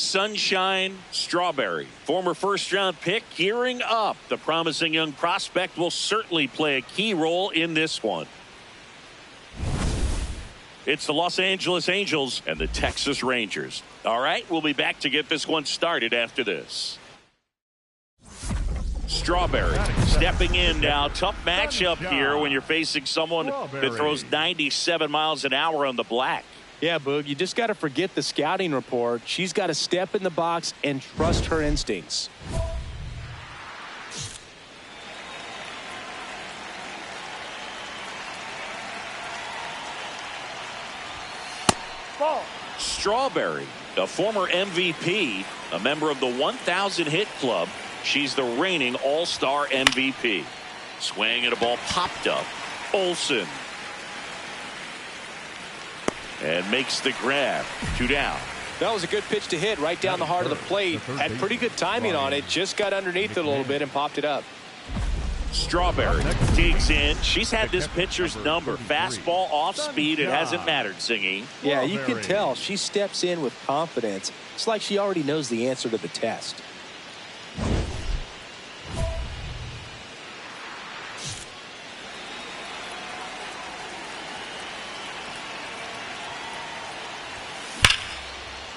Sunshine Strawberry. Former first-round pick gearing up. The promising young prospect will certainly play a key role in this one. It's the Los Angeles Angels and the Texas Rangers. All right, we'll be back to get this one started after this. Strawberry stepping in now. Tough matchup here when you're facing someone that throws 97 miles an hour on the black. Yeah, Boog, you just got to forget the scouting report. She's got to step in the box and trust her instincts. Ball. Strawberry, a former MVP, a member of the 1,000 hit club. She's the reigning all-star MVP. Swing and a ball popped up. Olsen. And makes the grab. 2 down. That was a good pitch to hit right down the heart of the plate. Had pretty good timing on it. Just got underneath it a little bit and popped it up. Strawberry digs in. She's had this pitcher's number. Fastball off speed. It hasn't mattered, Singy. Yeah, you can tell she steps in with confidence. It's like she already knows the answer to the test.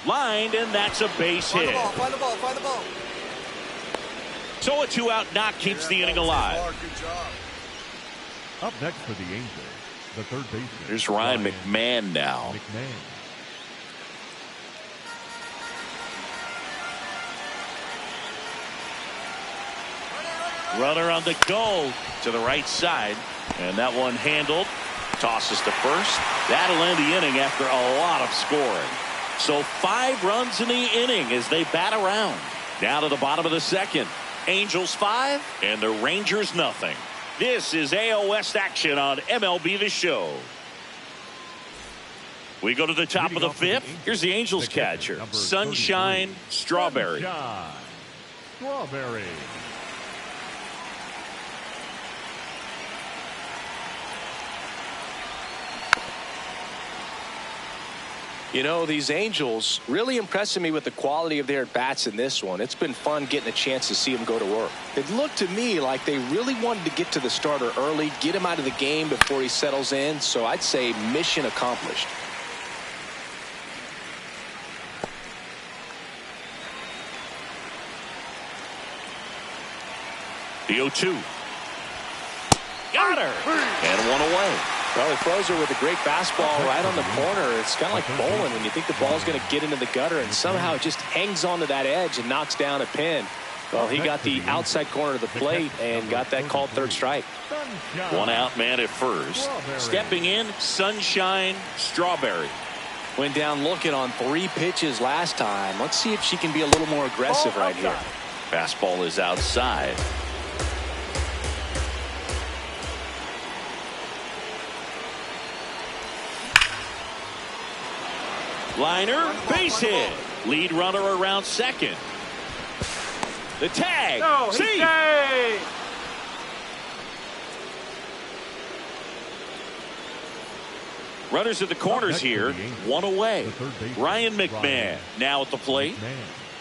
Lined, and that's a base hit. Find the ball. So a 2-out knock keeps the inning alive. Good job. Up next for the Angels, the third baseman. Here's Ryan McMahon now. Runner on the go to the right side, and that one handled. Tosses to first. That'll end the inning after a lot of scoring. So 5 runs in the inning as they bat around. Down to the bottom of the second. Angels 5 and the Rangers nothing. This is AL West action on MLB The Show. We go to the top of the 5th. Here's the Angels catcher, Sunshine Strawberry. Strawberry. You know, these Angels really impressing me with the quality of their at-bats in this one. It's been fun getting a chance to see them go to work. It looked to me like they really wanted to get to the starter early, get him out of the game before he settles in. So I'd say mission accomplished. The 0-2. Got her. And one away. Well, he throws her with a great fastball right on the corner. It's kind of like bowling when you think the ball's going to get into the gutter, and somehow it just hangs onto that edge and knocks down a pin. Well, he got the outside corner of the plate and got that called third strike. 1 out man at first. Stepping in, Sunshine Strawberry. Went down looking on 3 pitches last time. Let's see if she can be a little more aggressive right here. Fastball is outside. Liner, base hit. Lead runner around second. The tag. No, See. Runners at the corners here. 1 away. Ryan McMahon now at the plate.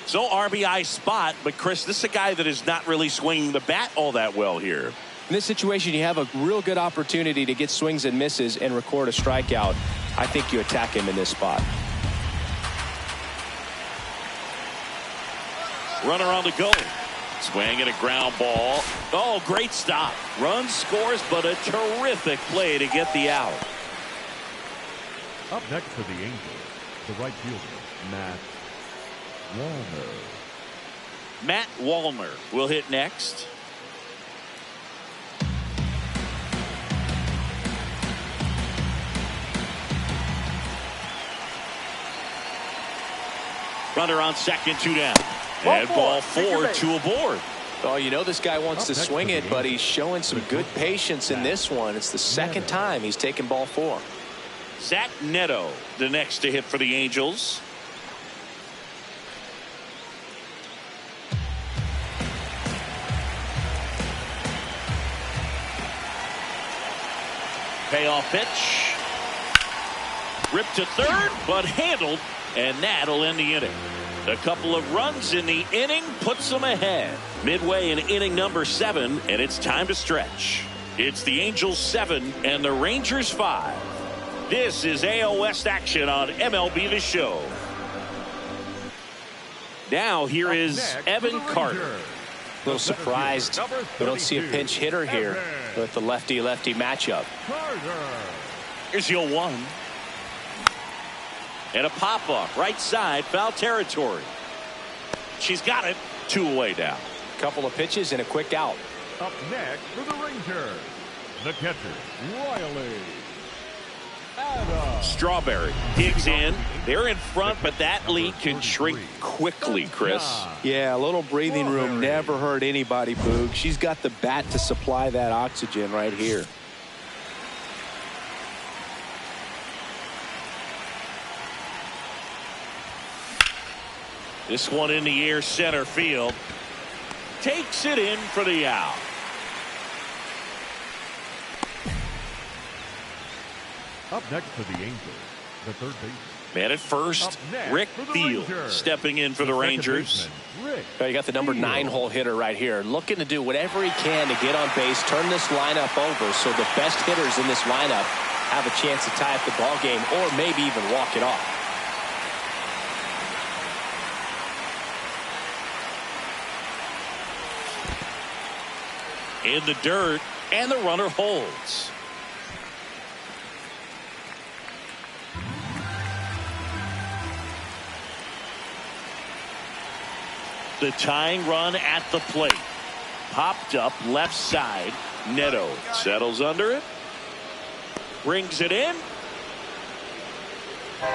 So RBI spot, but Chris, this is a guy that is not really swinging the bat all that well here. In this situation, you have a real good opportunity to get swings and misses and record a strikeout. I think you attack him in this spot. Runner on the go. Swing and a ground ball. Oh, great stop. Run scores, but a terrific play to get the out. Up next for the Angels, the right fielder, Matt Wallner. Matt Wallner will hit next. Runner on second, 2 down. And ball 4, 2 aboard. Oh, you know this guy wants to swing it, but he's showing some good patience in this one. It's the second time he's taken ball 4. Zach Neto, the next to hit for the Angels. Payoff pitch. Ripped to third, but handled, and that'll end the inning. A couple of runs in the inning puts them ahead. Midway in inning number 7, and it's time to stretch. It's the Angels 7 and the Rangers 5. This is AL West action on MLB The Show. Now here is Evan Carter. A little surprised we don't see a pinch hitter here with the lefty-lefty matchup. Here's 0-1. And a pop-up right side, foul territory. She's got it. 2 away now. Couple of pitches and a quick out. Up next for the Rangers, the catcher, Riley Adams. Strawberry digs in. They're in front, but that lead can shrink quickly, Chris. Yeah, a little breathing room never hurt anybody, Boog. She's got the bat to supply that oxygen right here. This one in the air, center field. Takes it in for the out. Up next for the Angels, the third baseman. Man at first, Rick Field stepping in for the Rangers. You got the number 9 hole hitter right here, looking to do whatever he can to get on base, turn this lineup over so the best hitters in this lineup have a chance to tie up the ball game or maybe even walk it off. In the dirt, and the runner holds. The tying run at the plate. Popped up left side. Neto settles under it. Brings it in. Up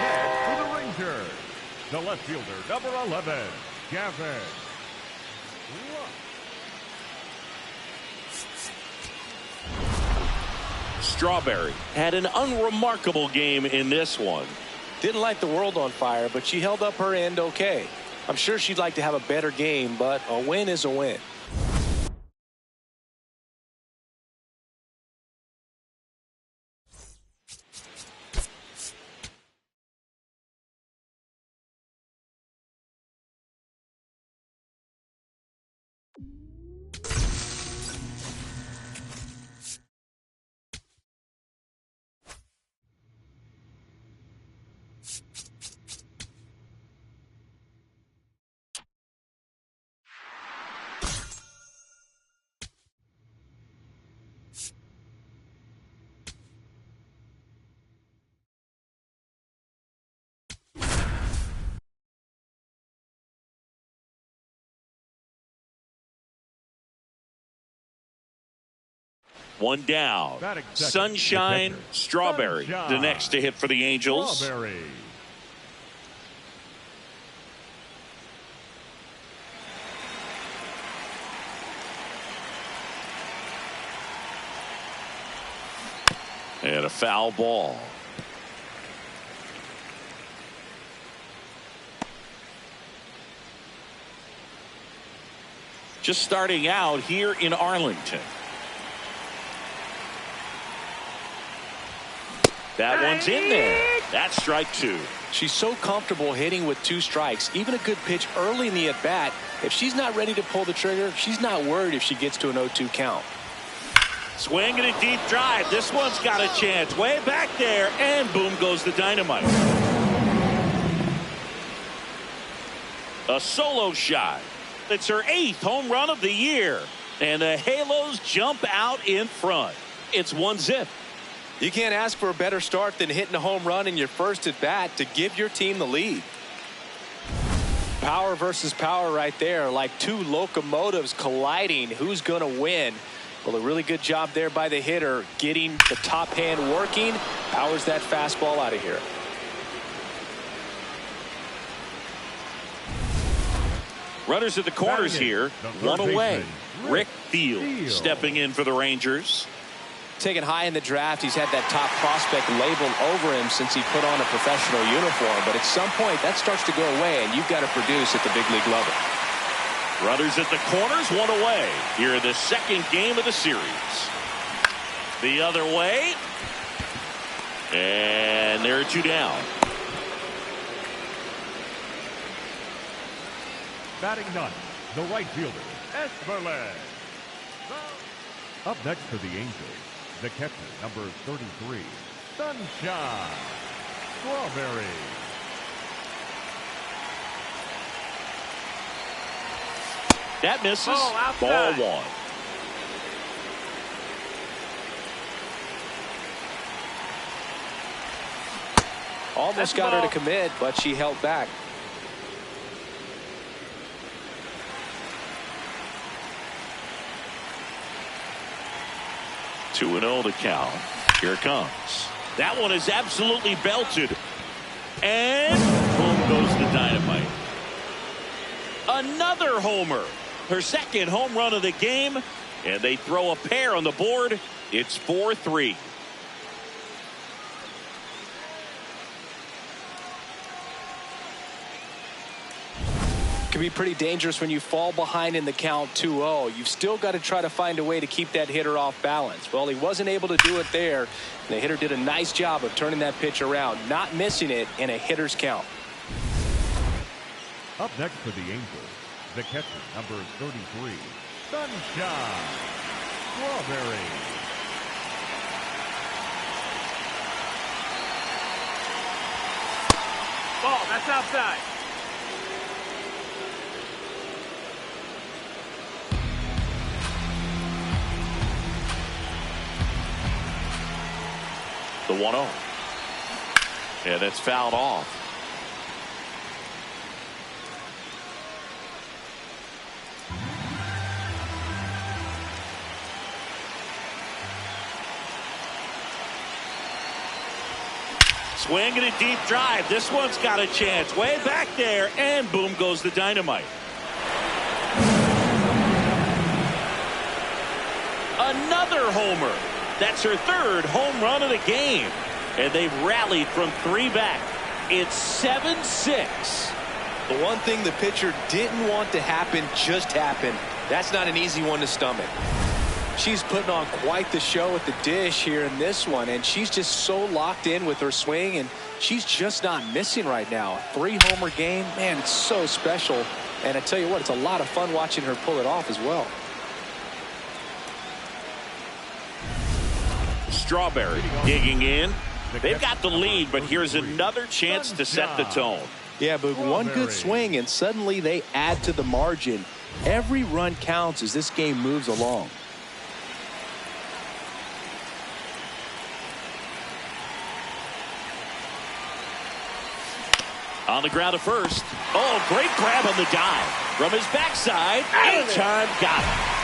next for the Rangers, the left fielder, number 11, Gavin. Strawberry had an unremarkable game in this one. Didn't light the world on fire, but she held up her end okay. I'm sure she'd like to have a better game, but a win is a win. One down. Sunshine, Strawberry, the next to hit for the Angels. Strawberry. And a foul ball. Just starting out here in Arlington. That one's in there. That's strike 2. She's so comfortable hitting with 2 strikes. Even a good pitch early in the at-bat. If she's not ready to pull the trigger, she's not worried if she gets to an 0-2 count. Swing and a deep drive. This one's got a chance. Way back there. And boom goes the dynamite. A solo shot. It's her 8th home run of the year. And the Halos jump out in front. It's 1-0. You can't ask for a better start than hitting a home run in your first at bat to give your team the lead. Power versus power right there, like 2 locomotives colliding. Who's going to win? Well, a really good job there by the hitter, getting the top hand working. Powers that fastball out of here. Runners at the corners here. One away. Rick Field stepping in for the Rangers. Taken high in the draft, he's had that top prospect labeled over him since he put on a professional uniform. But at some point, that starts to go away, and you've got to produce at the big league level. Runners at the corners, 1 away. Here in the second game of the series. The other way. And there are 2 down. Batting ninth, the right fielder, Esperle. Up next for the Angels, the catcher, number 33, Sunshine Strawberry. That misses. Ball one. Almost got her to commit, but she held back. 2-0 to count. Here it comes. That one is absolutely belted. And boom goes the dynamite. Another homer. Her second home run of the game. And they throw a pair on the board. It's 4-3. Can be pretty dangerous when you fall behind in the count 2-0. You've still got to try to find a way to keep that hitter off balance. Well, he wasn't able to do it there. The hitter did a nice job of turning that pitch around, not missing it in a hitter's count. Up next for the Angels, the catcher, number 33, Sunshine Strawberry. Ball, that's outside. The 1-0. And it's fouled off. Swing and a deep drive. This one's got a chance. Way back there. And boom goes the dynamite. Another homer. That's her third home run of the game. And they've rallied from 3 back. It's 7-6. The one thing the pitcher didn't want to happen just happened. That's not an easy one to stomach. She's putting on quite the show at the dish here in this one, and she's just so locked in with her swing, and she's just not missing right now. 3-homer game, man, it's so special. And I tell you what, it's a lot of fun watching her pull it off as well. Strawberry digging in. They've got the lead, but here's another chance to set the tone. Yeah, but one good swing, and suddenly they add to the margin. Every run counts as this game moves along. On the ground to first. Oh, great grab on the dive. From his backside. Anytime, got it.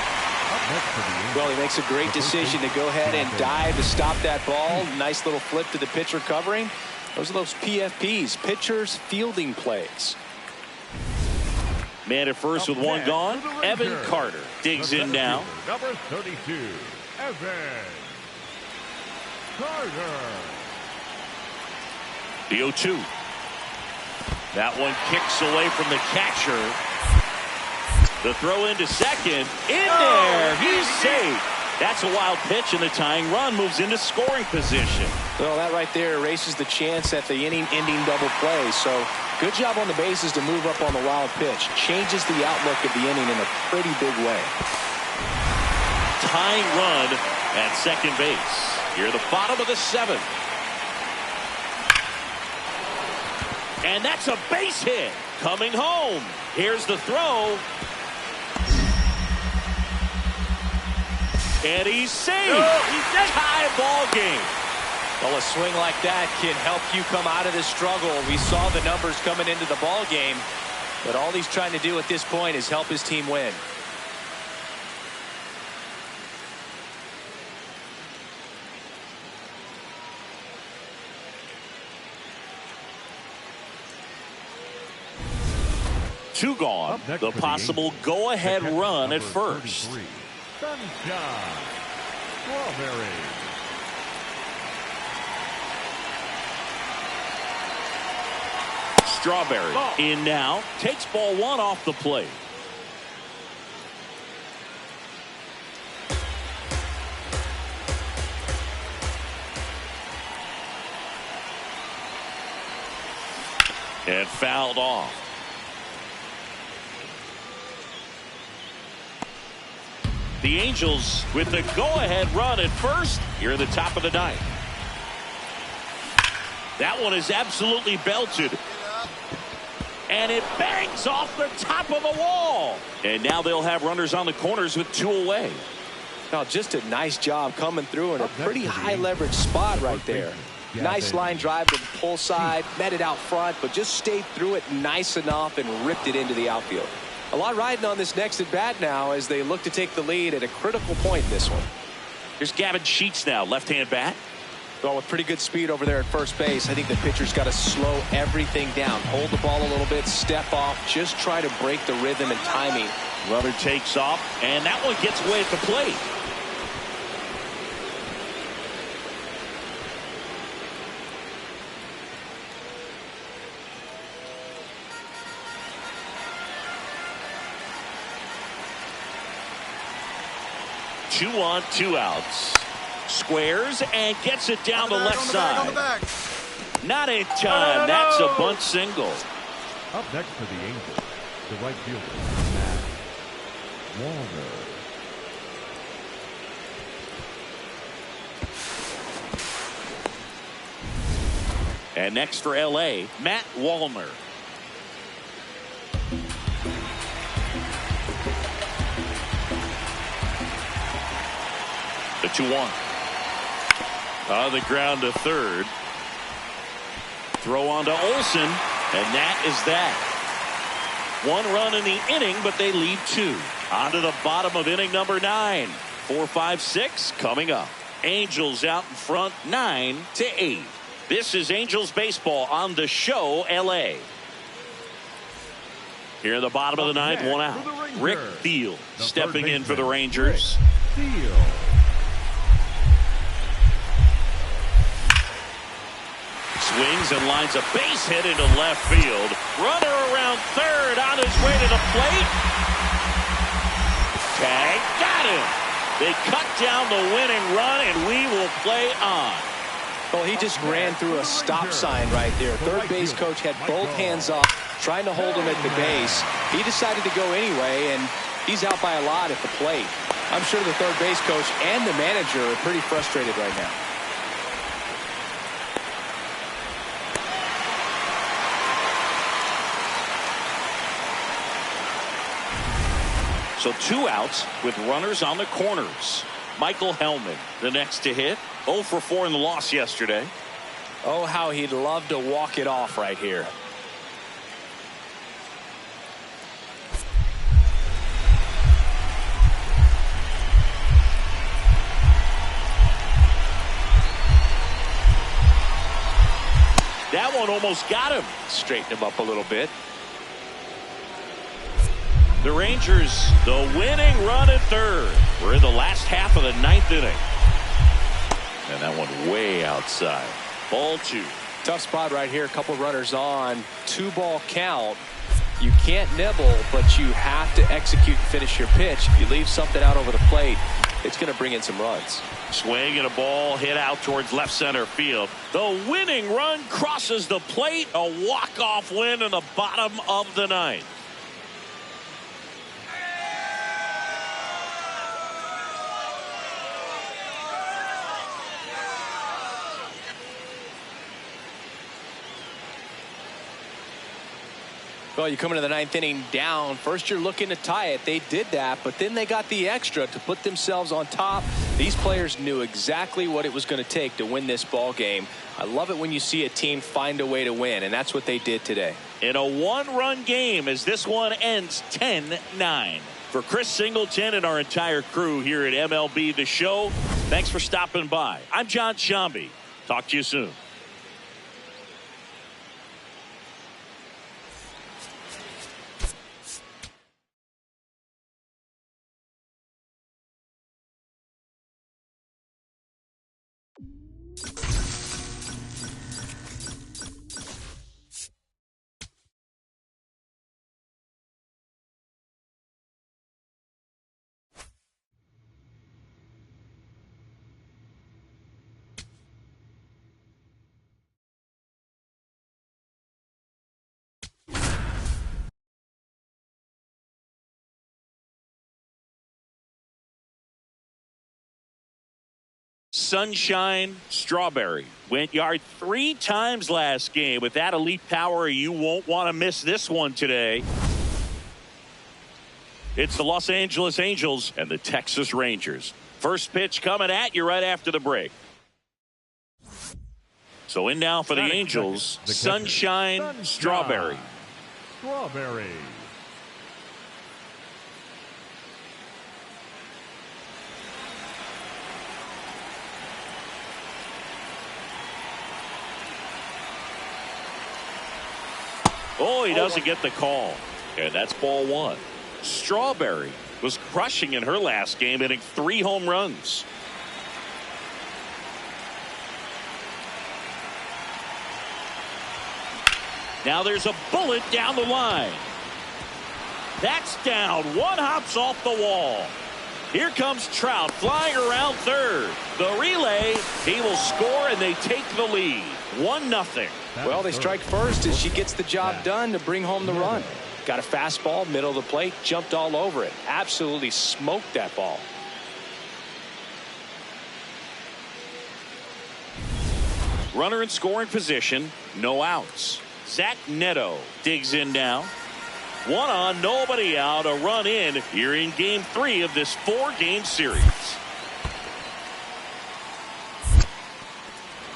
Well, he makes a great decision to go ahead and dive to stop that ball. Nice little flip to the pitcher covering. Those are those PFPs, pitchers fielding plays. Man at first with one gone. Evan Carter digs in now. Number 32, Evan Carter. The 0-2. That one kicks away from the catcher. The throw into second. In there. He's safe. That's a wild pitch, and the tying run moves into scoring position. Well, that right there erases the chance at the inning-ending double play. So good job on the bases to move up on the wild pitch. Changes the outlook of the inning in a pretty big way. Tying run at second base. Here the bottom of the 7th. And that's a base hit. Coming home. Here's the throw. And he's safe. Tie ball game. Well, a swing like that can help you come out of this struggle. We saw the numbers coming into the ball game, but all he's trying to do at this point is help his team win. Two gone. The possible go-ahead run at first. Sunshine Strawberry. Strawberry in now. Takes ball 1 off the plate. And fouled off. The Angels with the go-ahead run at first here in the top of the ninth. That one is absolutely belted. And it bangs off the top of the wall. And now they'll have runners on the corners with 2 away. Now, just a nice job coming through in a pretty high leverage spot right there. Nice line drive to the pull side, met it out front, but just stayed through it nice enough and ripped it into the outfield. A lot riding on this next at bat now as they look to take the lead at a critical point in this one. Here's Gavin Sheets now, left-hand bat. Well, with pretty good speed over there at first base, I think the pitcher's got to slow everything down. Hold the ball a little bit, step off, just try to break the rhythm and timing. Runner takes off, and that one gets away at the plate. Two on, 2 outs. Squares and gets it down the left side. Not in time. That's a bunt single. Up next for the Angels, the right fielder, Matt Wallner. And next for LA, Matt Wallner. The 2-1. On the ground to third. Throw on to Olsen, and that is that. 1 run in the inning, but they leave 2. On to the bottom of inning number 9. 4, 5, 6 coming up. Angels out in front 9-8. This is Angels baseball on the show LA. Here in the bottom of the 9th, 1 out. Rick Thiel stepping in for the Rangers. Swings and lines a base hit into left field. Runner around third on his way to the plate. Tag, got him. They cut down the winning run, and we will play on. Well, he just ran through a stop sign right there. Third base coach had both hands up, trying to hold him at the base. He decided to go anyway, and he's out by a lot at the plate. I'm sure the third base coach and the manager are pretty frustrated right now. So 2 outs with runners on the corners. Michael Hellman, the next to hit. 0 for 4 in the loss yesterday. Oh, how he'd love to walk it off right here. That one almost got him. Straighten him up a little bit. The Rangers, the winning run at third. We're in the last half of the 9th inning. And that one way outside. Ball 2. Tough spot right here. A couple runners on. 2-ball count. You can't nibble, but you have to execute and finish your pitch. If you leave something out over the plate, it's going to bring in some runs. Swing and a ball hit out towards left center field. The winning run crosses the plate. A walk-off win in the bottom of the 9th. Well, you come into the 9th inning down. First, you're looking to tie it. They did that, but then they got the extra to put themselves on top. These players knew exactly what it was going to take to win this ball game. I love it when you see a team find a way to win, and that's what they did today. In a 1-run game as this one ends 10-9. For Chris Singleton and our entire crew here at MLB The Show, thanks for stopping by. I'm John Shambi. Talk to you soon. Sunshine Strawberry went yard 3 times last game. With that elite power, you won't want to miss this one today. It's the Los Angeles Angels and the Texas Rangers. First pitch coming at you right after the break. So in now for the Angels, Sunshine Strawberry. Strawberry. Oh, he doesn't get the call. And that's ball 1. Strawberry was crushing in her last game, hitting 3 home runs. Now there's a bullet down the line. That's down. 1 hops off the wall. Here comes Trout flying around third. The relay, he will score, and they take the lead. 1-0. Well, they strike first as she gets the job done to bring home the run. Got a fastball, middle of the plate, jumped all over it. Absolutely smoked that ball. Runner in scoring position, no outs. Zach Neto digs in now. 1 on, nobody out, a run in here in game 3 of this 4-game series.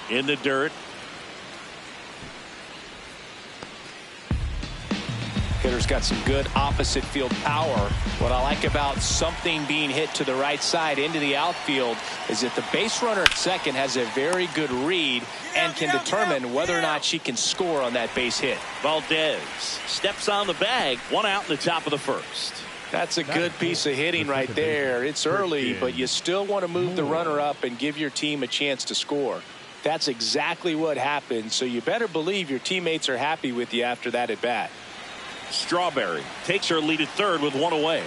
In the dirt. Hitter's got some good opposite field power. What I like about something being hit to the right side into the outfield is that the base runner at second has a very good read and can determine whether or not she can score on that base hit. Valdez steps on the bag. 1 out in the top of the first. That's a good piece of hitting right there. It's early, but you still want to move the runner up and give your team a chance to score. That's exactly what happened, so you better believe your teammates are happy with you after that at bat. Strawberry takes her lead at third with 1 away.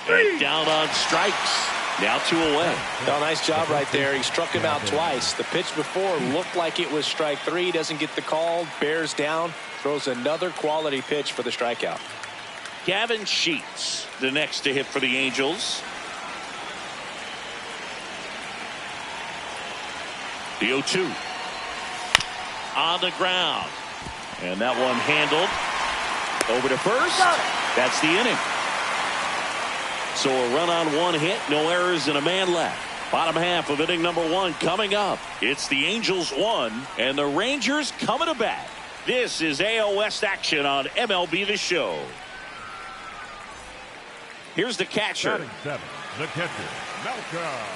And down on strikes. Now 2 away. Well, nice job right there. He struck him out twice. The pitch before looked like it was strike 3. Doesn't get the call. Bears down. Throws another quality pitch for the strikeout. Gavin Sheets, the next to hit for the Angels. The 0-2. On the ground. And that one handled. Over to first. That's the inning. So a run on 1 hit, no errors, and a man left. Bottom half of inning number 1 coming up. It's the Angels 1 and the Rangers coming to bat. This is AL West action on MLB The Show. Here's the catcher. The catcher, Malcolm.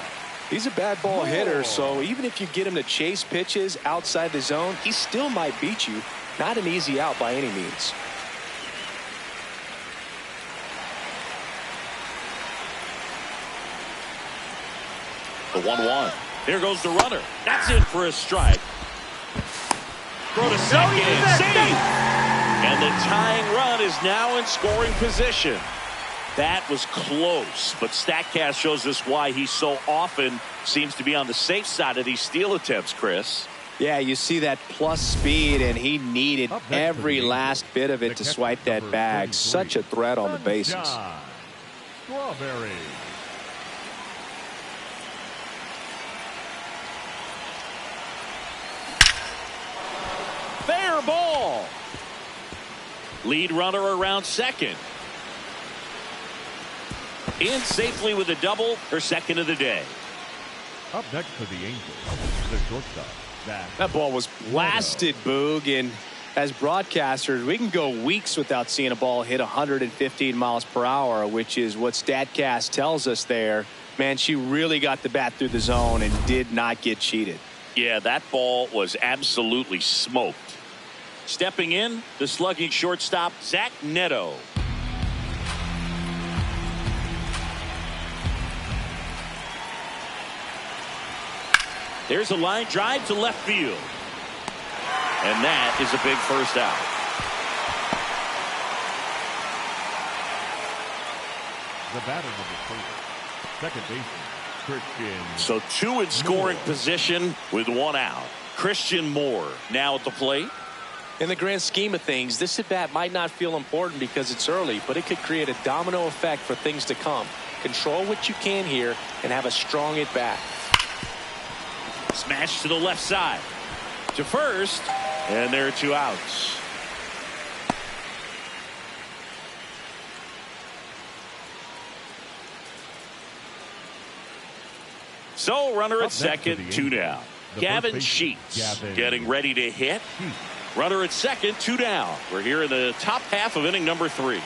He's a bad ball hitter, so even if you get him to chase pitches outside the zone, he still might beat you. Not an easy out by any means. The 1-1. Here goes the runner. That's in for a strike. Throw to second and save. And the tying run is now in scoring position. That was close, but StatCast shows us why he so often seems to be on the safe side of these steal attempts, Chris. Yeah, you see that plus speed, and he needed every last bit of it to swipe that bag. Such a threat on the bases. Strawberry. Fair ball. Lead runner around second. In safely with a double, her second of the day. Up next for the Angels, the shortstop. That ball was blasted, Boog, and as broadcasters, we can go weeks without seeing a ball hit 115 miles per hour, which is what StatCast tells us there. Man, she really got the bat through the zone and did not get cheated. Yeah, that ball was absolutely smoked. Stepping in, the slugging shortstop, Zach Neto. There's a line drive to left field. And that is a big first out. The batter number 3, second baseman, Christian. So 2 in scoring position with 1 out. Christian Moore now at the plate. In the grand scheme of things, this at bat might not feel important because it's early, but it could create a domino effect for things to come. control what you can here and have a strong at bat. Smash to the left side. To first. And there are 2 outs. So runner at second, 2 down. Gavin Sheets getting ready to hit. Runner at second, 2 down. We're here in the top half of inning number 3.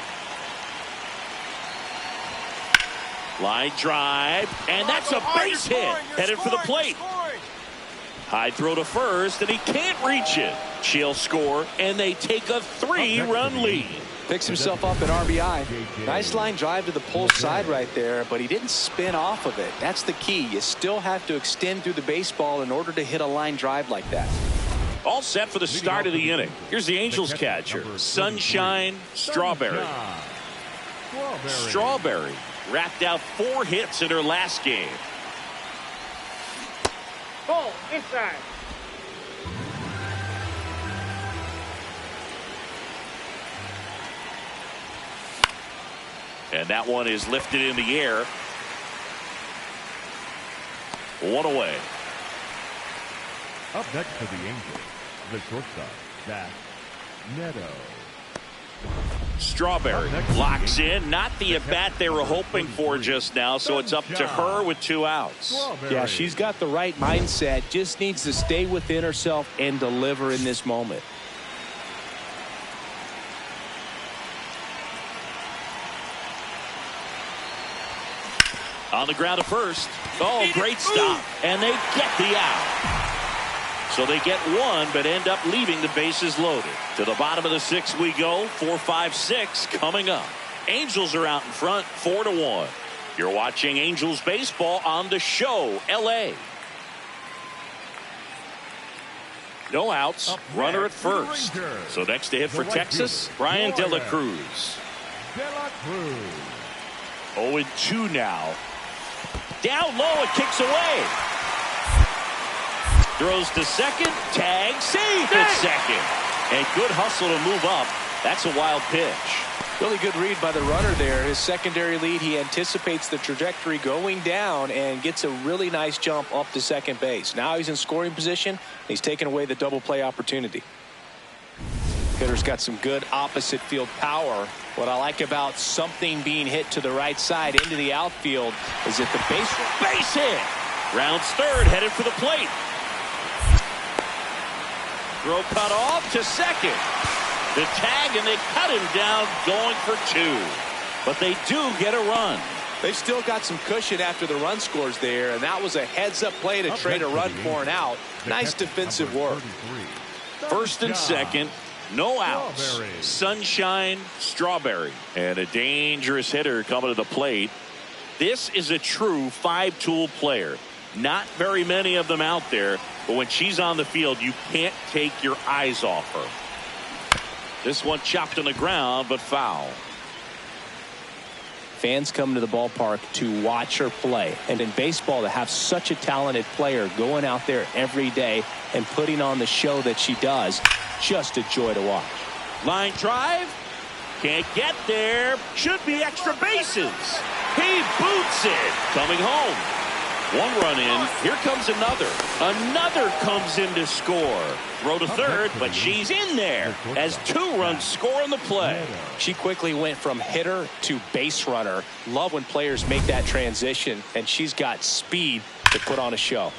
Line drive, and that's a base hit. Headed for the plate. High throw to first, and he can't reach it. She'll score, and they take a 3-run lead. Picks himself up at RBI. Nice line drive to the pull side right there, but he didn't spin off of it. That's the key. You still have to extend through the baseball in order to hit a line drive like that. All set for the start of the inning. Here's the Angels catcher, Sunshine Strawberry. Strawberry racked out 4 hits in her last game. Ball inside. And that one is lifted in the air. 1 away. Up next for the Angels, the shortstop, Zach Neto. Strawberry locks in. Not the at-bat they were hoping for just now, so it's up to her with 2 outs. Yeah, she's got the right mindset. Just needs to stay within herself and deliver in this moment. On the ground to first. Oh, great stop. And they get the out. So they get 1, but end up leaving the bases loaded. To the bottom of the 6th we go. 4, 5, 6 coming up. Angels are out in front, 4-1. You're watching Angels baseball on the show, LA. No outs. Runner at first. So next to hit for Texas, Brian De La Cruz. 0-2 now. Down low, it kicks away. Throws to second, tag, safe at second. And good hustle to move up. That's a wild pitch. Really good read by the runner there. His secondary lead, he anticipates the trajectory going down and gets a really nice jump up to second base. Now he's in scoring position. He's taking away the double play opportunity. Hitter's got some good opposite field power. What I like about something being hit to the right side into the outfield is that the base hit. Rounds third, headed for the plate. Throw cut off to second. The tag, and they cut him down going for 2. But they do get a run. They've still got some cushion after the run scores there, and that was a heads-up play to trade a run for an out. Nice defensive work. First and second. No outs. Sunshine Strawberry. And a dangerous hitter coming to the plate. This is a true 5-tool player. Not very many of them out there, but when she's on the field, you can't take your eyes off her. This one chopped on the ground, but foul. Fans come to the ballpark to watch her play. And in baseball, to have such a talented player going out there every day and putting on the show that she does, just a joy to watch. Line drive. Can't get there. Should be extra bases. He boots it. Coming home. 1 run in. Here comes another. Another comes in to score. Throw to third, but she's in there as 2 runs score on the play. She quickly went from hitter to base runner. Love when players make that transition, and she's got speed to put on a show.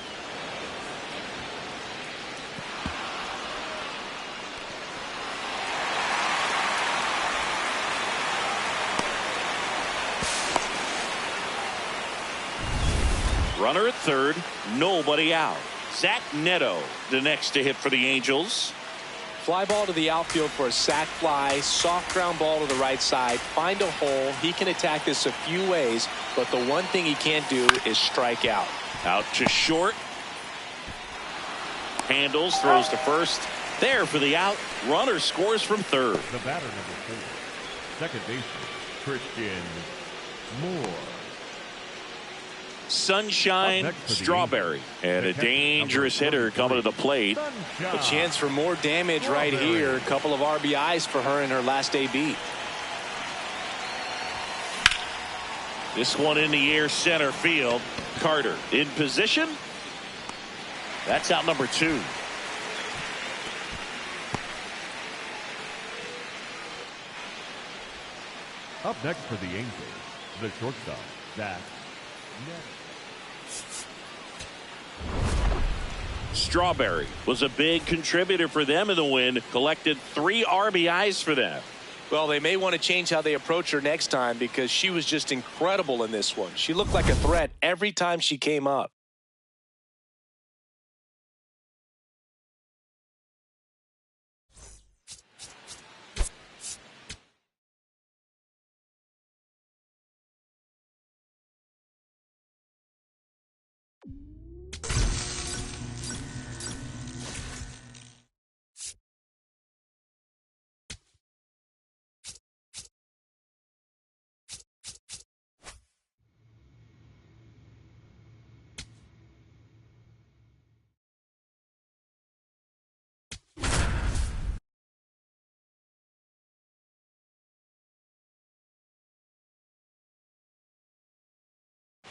Runner at third, nobody out. Zach Neto, the next to hit for the Angels. Fly ball to the outfield for a sac fly. Soft ground ball to the right side. Find a hole. He can attack this a few ways, but the one thing he can't do is strike out. Out to short. Handles, throws to first. There for the out. Runner scores from third. The batter number 4, second baseman, Christian Moore. Sunshine Strawberry. And a dangerous hitter coming to the plate. A chance for more damage right here. A couple of RBIs for her in her last AB. This one in the air, center field. Carter in position. That's out number 2. Up next for the Angels, the shortstop, Zach. Strawberry was a big contributor for them in the win. Collected 3 RBIs for them. Well, they may want to change how they approach her next time because she was just incredible in this one. She looked like a threat every time she came up.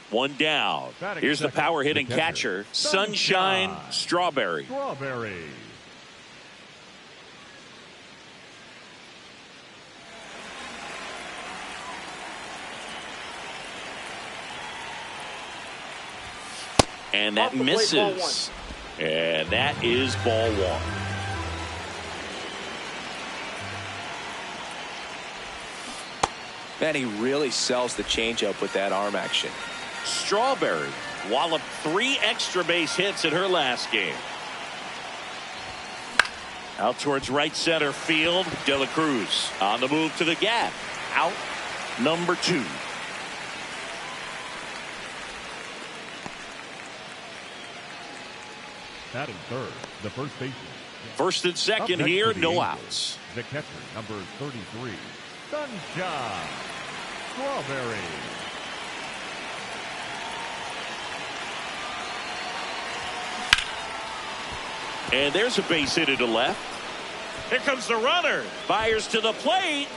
One down. Here's the power hitting catcher, Sunshine Strawberry. And that misses. And that is ball 1. Man, he really sells the changeup with that arm action. Strawberry walloped 3 extra base hits in her last game. Out towards right center field. De La Cruz on the move to the gap. Out number 2. Batting third, the first baseman. First and second here, no outs. The catcher, number 33, Sunshine Strawberry. And there's a base hit to left. Here comes the runner. Fires to the plate.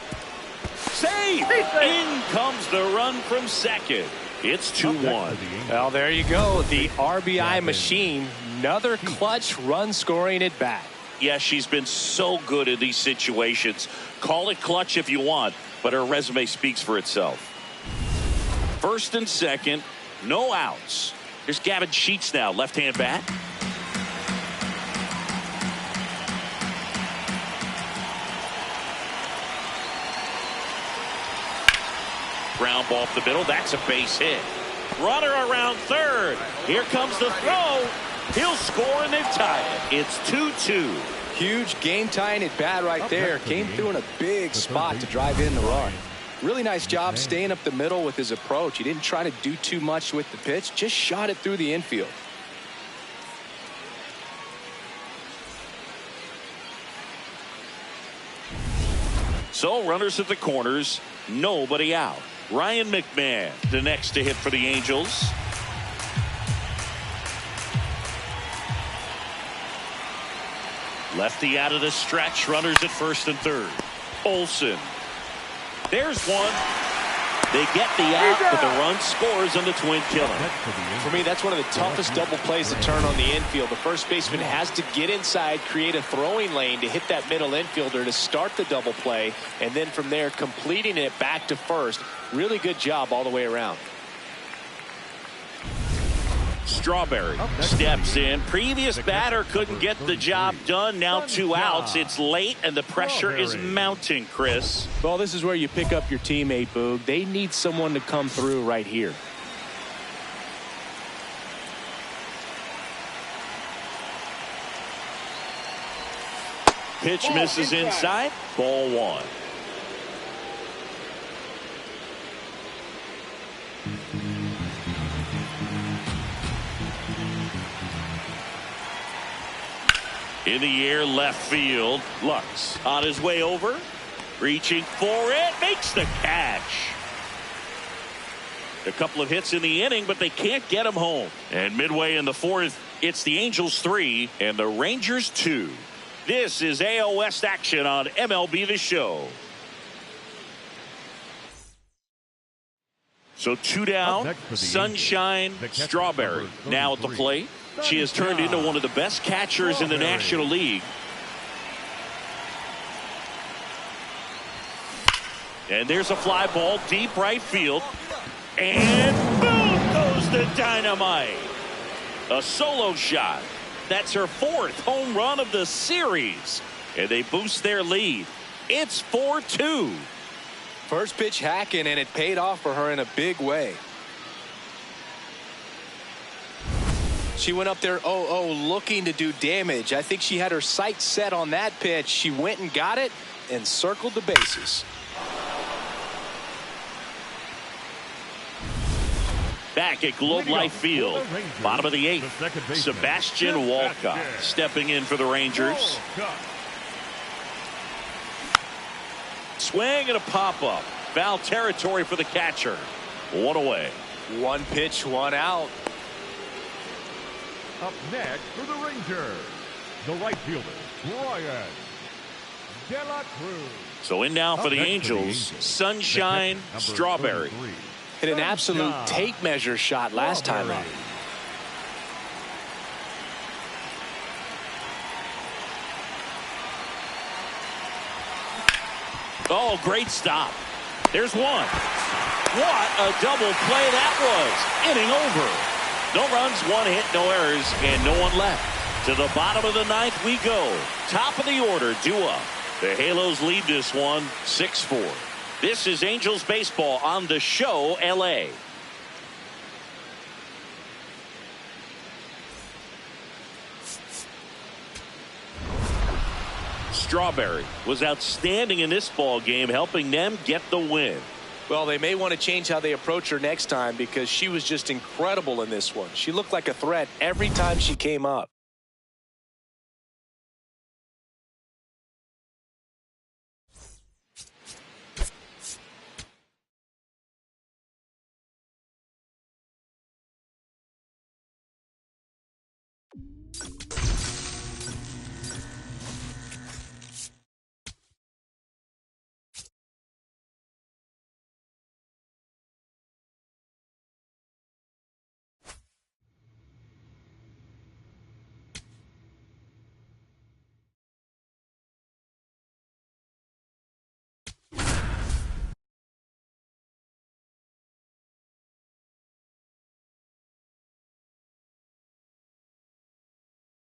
Save. In comes the run from second. It's 2-1. Well, there you go. The RBI machine. Another clutch run scoring at bat. Yeah, she's been so good in these situations. Call it clutch if you want, but her resume speaks for itself. First and second, no outs. Here's Gavin Sheets now, left-hand bat. Ground ball up the middle. That's a base hit. Runner around third. Here comes the throw. He'll score and they've tied it. It's 2-2. Huge game tying at bat right there. Came through in a big spot to drive in the run. Really nice job staying up the middle with his approach. He didn't try to do too much with the pitch. Just shot it through the infield. So runners at the corners. Nobody out. Ryan McMahon, the next to hit for the Angels. Lefty out of the stretch. Runners at first and third. Olsen. There's one. They get the out, but the run scores on the twin killer. For me, that's one of the toughest double plays to turn on the infield. The first baseman has to get inside, create a throwing lane to hit that middle infielder to start the double play, and then from there completing it back to first. Really good job all the way around. Strawberry steps in. Previous batter couldn't get the job done. Now 2 outs. It's late and the pressure is mounting, Chris. Well, this is where you pick up your teammate, Boog. They need someone to come through right here. Pitch misses inside. Ball 1. In the air, left field. Lux on his way over. Reaching for it. Makes the catch. A couple of hits in the inning, but they can't get him home. And midway in the 4th, it's the Angels 3 and the Rangers 2. This is AL West action on MLB The Show. So 2 down. Sunshine Strawberry now at the plate. She has turned into one of the best catchers in the National League. And there's a fly ball deep right field. And boom goes the dynamite. A solo shot. That's her 4th home run of the series. And they boost their lead. It's 4-2. First pitch hacking, and it paid off for her in a big way. She went up there 0-0 looking to do damage. I think she had her sights set on that pitch. She went and got it and circled the bases. Back at Globe Life Field, bottom of the 8th, Sebastian Walcott stepping in for the Rangers. Swing and a pop-up. Foul territory for the catcher. 1 away. 1 pitch, 1 out. Up next for the Rangers, the right fielder, Ryan De La Cruz. So in now for the Angels, Sunshine Strawberry. Hit an absolute tape measure shot last time out. Oh, great stop. There's one. What a double play that was. Inning over. No runs, 1 hit, no errors, and no one left. To the bottom of the 9th we go. Top of the order, due up. The Halos lead this one 6-4. This is Angels baseball on the show, LA. Strawberry was outstanding in this ball game, helping them get the win. Well, they may want to change how they approach her next time because she was just incredible in this one. She looked like a threat every time she came up.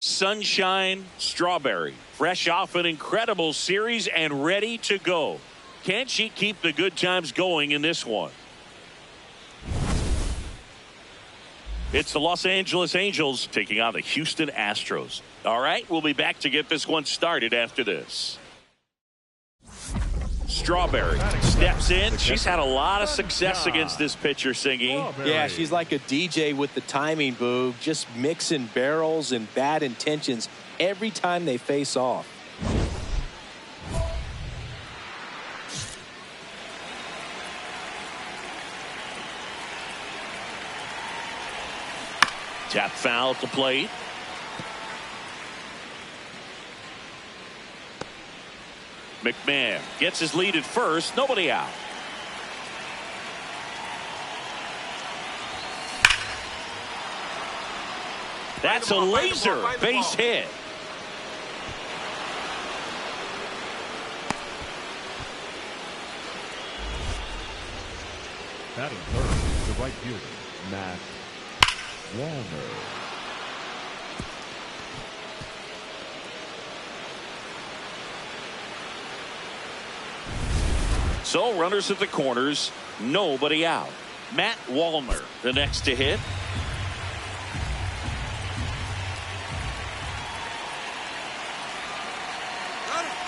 Sunshine Strawberry, fresh off an incredible series and ready to go. Can she keep the good times going in this one? It's the Los Angeles Angels taking on the Houston Astros. All right, we'll be back to get this one started after this. Strawberry steps in. She's had a lot of success against this pitcher, Singy. Yeah, she's like a DJ with the timing, Boog. Just mixing barrels and bad intentions every time they face off. Tap foul at the plate. McMahon gets his lead at first. Nobody out. That's a laser base hit. Batting third, the right fielder, Matt Walner. So runners at the corners, nobody out. Matt Walner, the next to hit.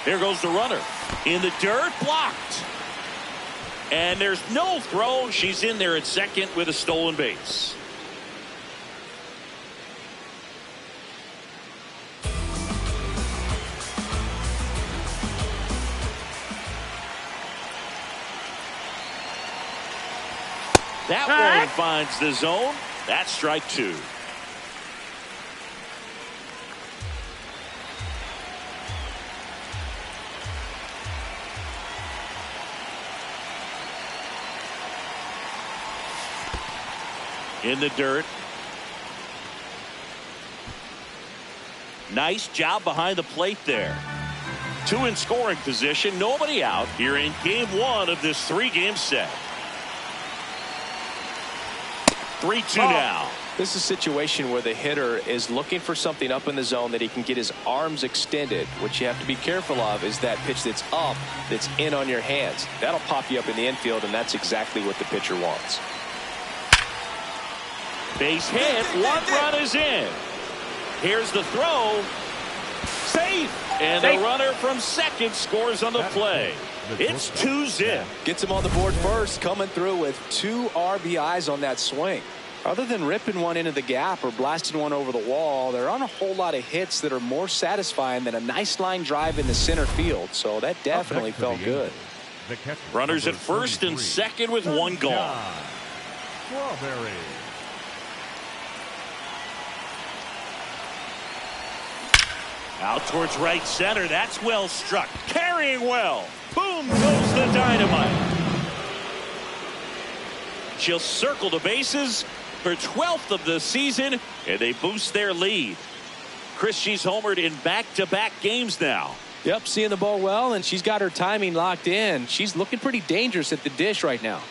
There goes the runner. In the dirt, blocked. And there's no throw. She's in there at second with a stolen base. That one finds the zone. That's strike 2. in the dirt. Nice job behind the plate there. 2 in scoring position, nobody out here in game 1 of this 3-game set. 3-2 now. This is a situation where the hitter is looking for something up in the zone that he can get his arms extended. What you have to be careful of is that pitch that's up, that's in on your hands. That'll pop you up in the infield, and that's exactly what the pitcher wants. Base hit, 1 run is in. Here's the throw. Safe. And the runner from second scores on the play. It's 2-zip. Gets him on the board first, coming through with 2 RBIs on that swing. Other than ripping one into the gap or blasting one over the wall, there aren't a whole lot of hits that are more satisfying than a nice line drive in the center field. So that definitely felt good. Runners at first and second with 1 gone. Strawberry. Out towards right center. That's well struck. Carrying well. Boom goes the dynamite. She'll circle the bases for 12th of the season, and they boost their lead. Chris, she's homered in back-to-back games now. Yep, seeing the ball well, and she's got her timing locked in. She's looking pretty dangerous at the dish right now.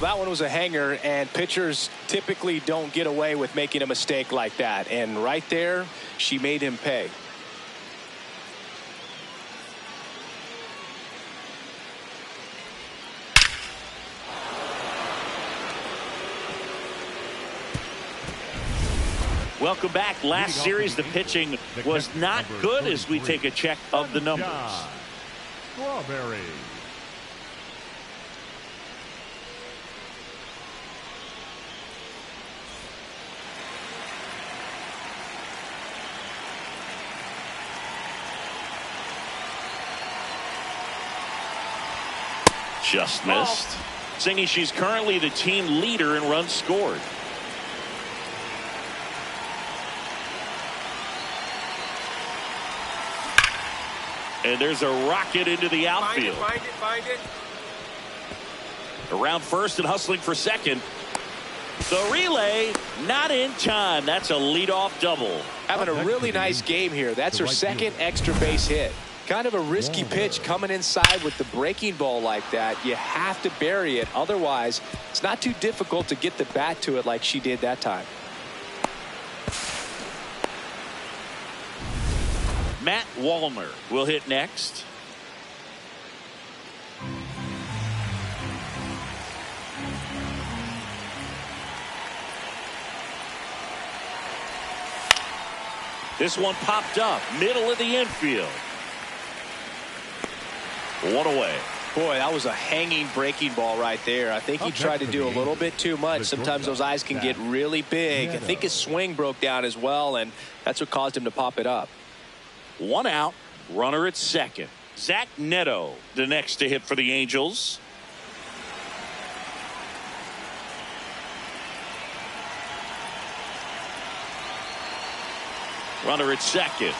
That one was a hanger, and pitchers typically don't get away with making a mistake like that. And right there, she made him pay. Welcome back. Last series, the pitching was not good as we take a check of the numbers. Strawberry. Just missed. Singing she's currently the team leader in runs scored. And there's a rocket into the outfield. Find it. Around first and hustling for second. The relay not in time. That's a leadoff double. Having a really nice game here. That's her second extra base hit. Kind of a risky pitch coming inside with the breaking ball like that. You have to bury it. Otherwise, it's not too difficult to get the bat to it like she did that time. Matt Wallner will hit next. This one popped up, middle of the infield. 1 away. Boy, that was a hanging breaking ball right there. I think he tried to do a little bit too much. Sometimes those eyes can get really big. I think his swing broke down as well, and that's what caused him to pop it up. 1 out, runner at second. Zach Neto, the next to hit for the Angels. Runner at second.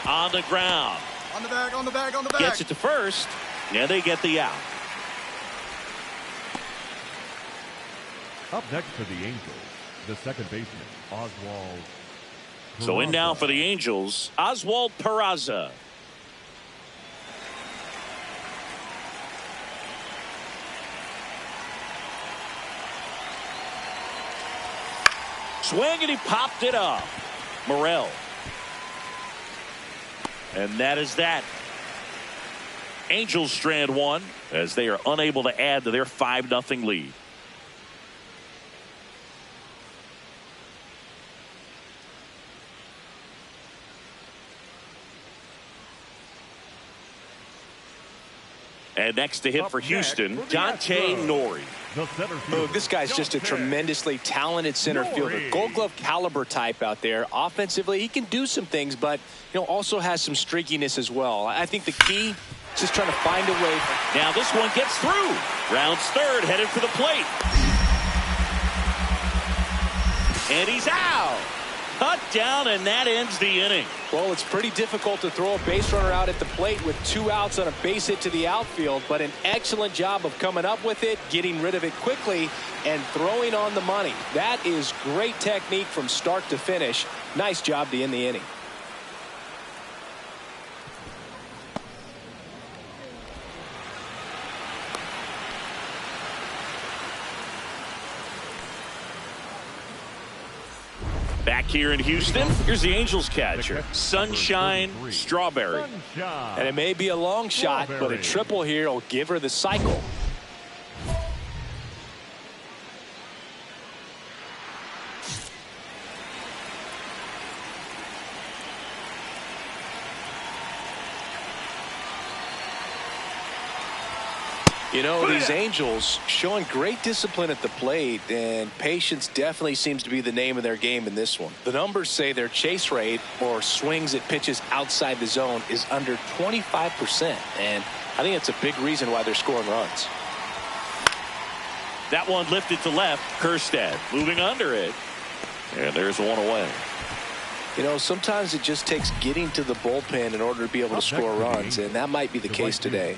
On the ground. On the back. Gets it to first, and they get the out. Up next for the Angels, the second baseman, Oswald. So in now for the Angels, Oswald Peraza. Swing, and he popped it up. Morel. And that is that. Angels strand 1 as they are unable to add to their 5-0 lead. And next to hit for Houston, Dante Nori. Oh, this guy's just a tremendously talented center fielder. Gold Glove caliber type out there. Offensively, he can do some things, but also has some streakiness as well. I think the key is just trying to find a way. Now this one gets through. Rounds third, headed for the plate. And he's out. cut down, and that ends the inning. Well, it's pretty difficult to throw a base runner out at the plate with 2 outs on a base hit to the outfield, but an excellent job of coming up with it, getting rid of it quickly, and throwing on the money. That is great technique from start to finish. Nice job to end the inning. Back here in Houston, here's the Angels catcher, Sunshine Strawberry. And it may be a long shot, but a triple here will give her the cycle. You know, these Angels showing great discipline at the plate, and patience definitely seems to be the name of their game in this one. The numbers say their chase rate, or swings at pitches outside the zone, is under 25%, and I think it's a big reason why they're scoring runs. That one lifted to left. Kerstad moving under it, and there's one away. You know, sometimes it just takes getting to the bullpen in order to be able to score runs, and that might be the case today.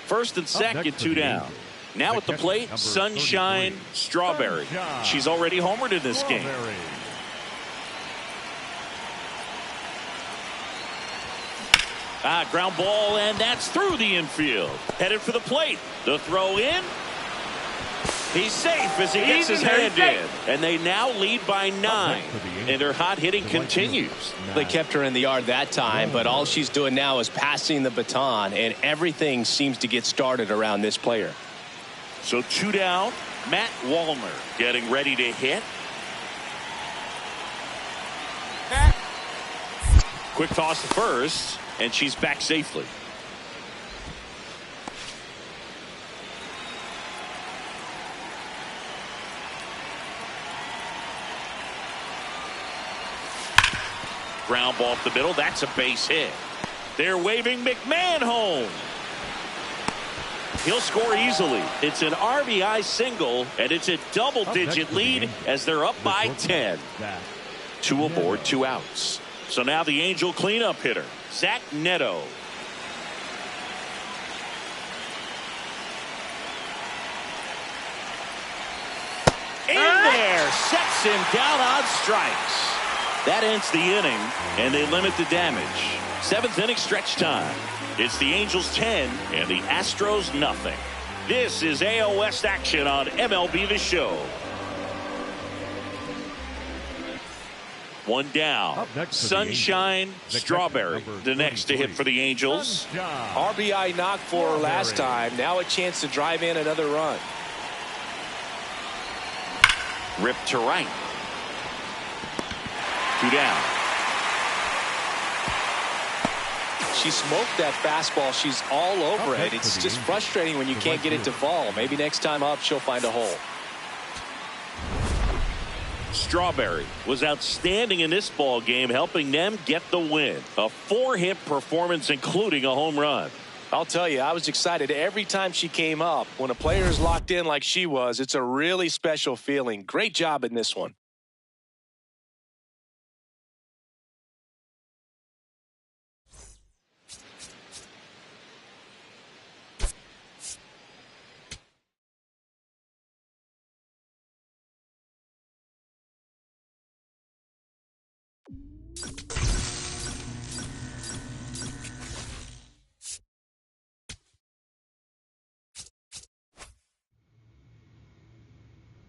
First and second, 2 down. Now at the plate, Sunshine Strawberry. She's already homered in this game. Ground ball, and that's through the infield. Headed for the plate. The throw in. He's safe as he gets his hand in. And they now lead by 9. And their hot hitting continues. They kept her in the yard that time, but all she's doing now is passing the baton, and everything seems to get started around this player. So 2 down. Matt Wallner getting ready to hit. Quick toss to first, and she's back safely. Ground ball up the middle. That's a base hit. They're waving McMahon home. He'll score easily. It's an RBI single, and it's a double-digit lead as they're up by 10. 2 aboard, 2 outs. So now the Angel cleanup hitter, Zach Neto. In there, sets him down on strikes. That ends the inning, and they limit the damage. 7th inning stretch time. It's the Angels 10 and the Astros nothing. This is AL West action on MLB The Show. 1 down. Sunshine Strawberry, the next to hit for the Angels. RBI knocked for her last time. Now a chance to drive in another run. Ripped to right. 2 down. She smoked that fastball. She's all over it. It's just frustrating when you can't get it to fall. Maybe next time up she'll find a hole. Strawberry was outstanding in this ball game, helping them get the win. A 4-hit performance, including a home run. I'll tell you, I was excited every time she came up. When a player is locked in like she was, it's a really special feeling. Great job in this one.